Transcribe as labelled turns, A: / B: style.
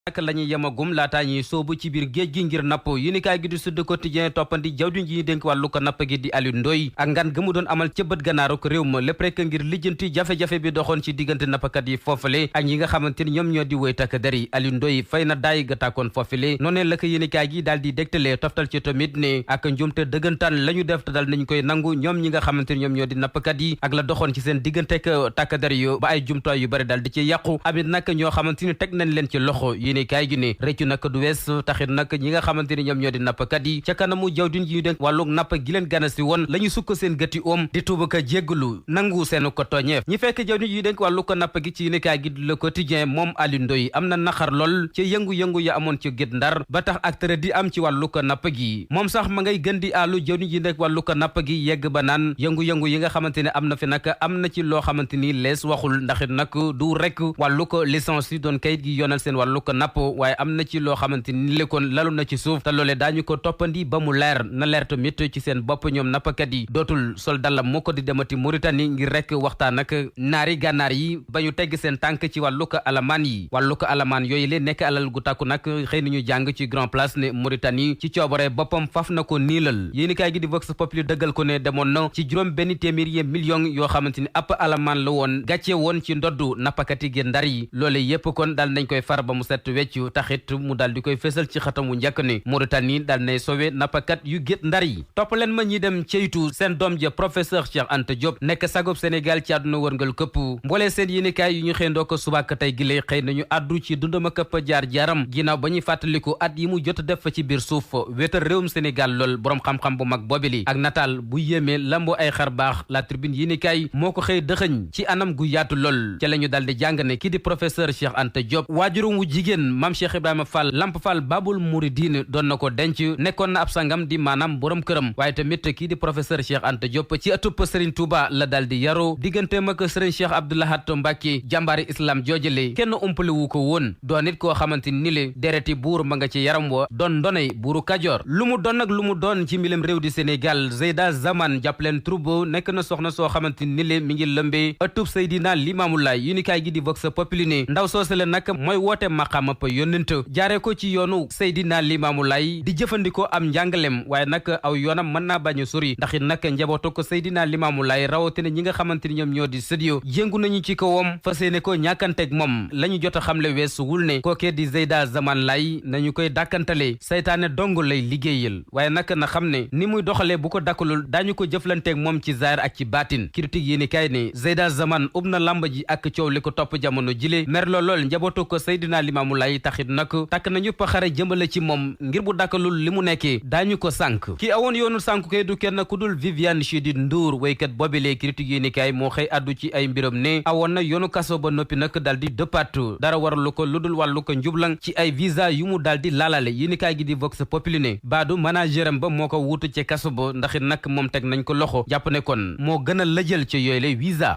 A: ak la ñuy yemagum laataa ñuy soobu ci biir géej gi ngir napp yéenekaay gi di Sud Quotidien toppandi jawriñ ji ñu dénk wàllu ko napp gi di Aliou Ndoye ak ngan ga mu doon amal ca bët gannaaru ko réew ma lépp rek ngir lijjanti jafe-jafe bi doxoon ci diggante nappkat yi foofale ak ñi nga xamante ni ñoom ñoo di woy takk der yi Aliou Ndoye fay na daay ga tàkkoon foofale noonee la ko yéenekaay gi daal di dégtale toftal ci tamit ne ak njumte dëggantaan la ñu def te dal nañ koy nangu ñoom ñi nga xamante ni ñoom ñoo di nappkat yi ak la doxoon ci seen diggante ak takk der yu ba ay jumtuwaay yu bari daal di ci yàqu amit nag ñoo xamante ni teg nañ leen ci loxo yéenekaay gi ne ci nag du wees taxit nag ñi nga xamante ni ñoom ñoo di nappkat yi ca kanamu jawdin ji ñu dénk wàllu napp gi leen gana si woon la ñu sukk seen gëti oom di tuuba ka jéggalu nangu seen ko tooñeef ñi fekk jawdin ji ñu dénk wàllu ko napp gi ci yéenekaay gi Le Quotidien moom Aliou Ndoye am na naqar lool ci yëngu-yëngu ya amoon ci Guet Ndar ba tax acteur di am ci wàllu ko napp gi moom sax ma ngay gën di àllu jawdin ji nekk wàllu ko napp gi yegg ba naan yëngu-yëngu yi nga xamante ne am na fi nag am na ci loo xamante ni lees waxul ndaxit nag du rek wàllu ko licence yi doon kayit gi yoonal seen wàllu ko napp waaye am na ci loo xamante ni lekkoon lalu na ci suuf te loolee daañu ko toppandi ba mu leer na leer tamit ci seen bopp ñoom nappkat yi dootul sol dalam moo ko di demati Mauritanie ngir rek waxtaan ak naari gànnaar yi ba ñu tegg seen tànk ci wàllu ko alamaan yi wàllu ko alamaan yooyu leen nekk alal gu tàkku nag xëy nañu jàng ci Grand Place ne Mauritanie ci coobare boppam faf na ko niilal yéenekaay gi di Vox Populi dëggal ko ne demoon na ci juróom benn téeméeri million yoo xamante ni ab alamaan la woon gàcce woon ci ndoddu nappkat yi Guet Ndar yi loole yépp kon daal nañ koy far ba mu set weccu taxit mu daal di koy fésal ci xatam wu njëkk ne Mauritanie daal nay sowe nappakat yu Guet Ndar yi topp leen ma ñi dem ceytu seen doom ja professeur Cheikh Anta Diop nekk sagub Sénégal ci àdduna wërngal këpp mboolee seen yéenekaay yu ñu xëyndoo ko subaak tey gile xëy nañu àddu ci dundama këpp jaar-jaaram ginnaaw ba ñuy fàttaliku at yi mu jot def fa ci biir suuf wéetal réewum Sénégal lool boroom xam-xam bu mag boobili ak nataal bu yéemee lambo ay xar baax la tribune yéenekaay moo ko xëy dëxëñ ci anam gu yaatu lool ca la ñu daal di jàng ne kii di professeur Cheikh Anta Diop waajurum wu jigéen Mame Cheikh Ibrahima Fall Lamp Fall Babul Mouridine doon na ko denc nekkoon na ab sangam di maanaam borom këram waaye tamit kii di professeur Cheikh Anta Diop ci ëttub Serigne Touba la daal di yaru digganteem ak Serigne Cheikh Abdou Lahad Mbacké jàmbaari islam joojale kenn umpale wu ko woon doon it koo xamante ni le dereti buur ma nga ci yaram wa doon donay buuru Kajoor lu mu doon nag lu mu doon ci mbilam réew di Sénégal Zeyda Zaman jàppaleen troubo nekk na soxna soo xamante ni le mi ngi lëmbee ëttub Seydina Limaamu Laay yéenekaay gi di Vox Populi ne ndaw soosale nag mooy woote maqaama pa yónnent jaare ko ci yoonu Seydina Limaamu Laay di jëfandikoo am njàngalem waaye nag aw yoonam mën naa bañ a sori ndax it nag njabootu ko Seydina Limaamu Laay rawatina ñi nga xamante ni ñoom ñoo di sëdiyo yëngu nañu ci kawam fas yéene ko ñàkkanteeg moom la ñu jot a xamle weesuwul ne kookee di Zeyda Zaman Laay nañu koy dàkkantale saytaane dong lay liggéeyal waaye nag na xam ne ni muy doxalee bu ko dakkalul daañu ko jëflanteeg moom ci zaahir ak ci baatin critique yéeni kay ne Zeyda Zaman ub na lamba ji ak coow li ko topp jamono jile mer lool njabootu ko Seydina Limaamu Laay taxit nag takk nañu paxare jëmale ci moom ngir bu dakkalul li mu nekkee daañu ko sànk ki awoon yoonu sànk kay du kenn ku dul Viviane Chidid Ndour waykat boobilee critique yéeni kay moo xëy addu ci ay mbiram ne awoon na yoonu kaso ba noppi nag dal di dëppaat dara waralu ko lu dul wàllu ko njublang ci ay visa yu mu dal di laalale yéeni kay gi di Vox Populi ne baadu manageram ba moo ko wuutu ci kaso ba ndaxit nag moom teg nañ ko loxo jàpp ne kon moo gën a lëjal ci yooyu le visa